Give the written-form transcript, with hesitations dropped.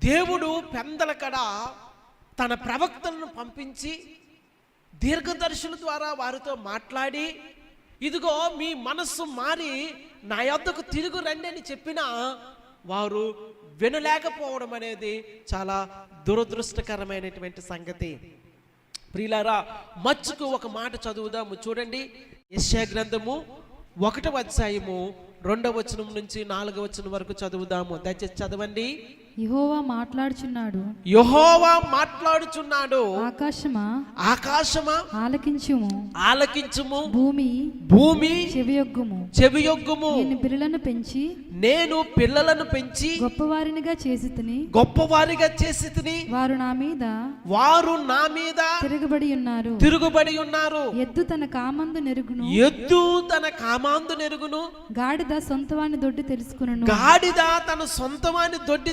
దేవుడు పెందలకడ తన ప్రవక్తలను పంపించి దీర్ఘదర్శుల ద్వారా వారితో మాట్లాడి, ఇదిగో మీ మనస్సు మారి నా యొద్దకు తిరుగు రండి అని చెప్పినా వారు వినలేకపోవడం అనేది చాలా దురదృష్టకరమైనటువంటి సంగతి. ప్రియులారా, మచ్చుకు ఒక మాట చదువుదాము. చూడండి, యెషయా గ్రంథము 1వ అధ్యాయము 2వ వచనం నుంచి 4వ వచనం వరకు చదువుదాము. దయచేసి చదవండి. యెహోవా మాట్లాడుచున్నాడు, యెహోవా మాట్లాడుచున్నాడు. ఆకాశమా ఆకాశమా ఆలకించుము, ఆలకించుము. భూమి భూమి చెవియొగ్గుము. చెవియొగ్గుము. నేను పిల్లలను పెంచి నేను పిల్లలను పెంచి గొప్పవారినిగా చేసితిని, గొప్పవారిగా చేసితిని. వారు నా మీద తిరుగుబడి ఉన్నారు. ఎద్దు తన కామందు నెరుగును, ఎద్దు తన కామాందు నెరుగును. గాడిద సొంతవాని దొడ్డి తెలుసుకును, గాడిద తన సొంతవాని దొడ్డి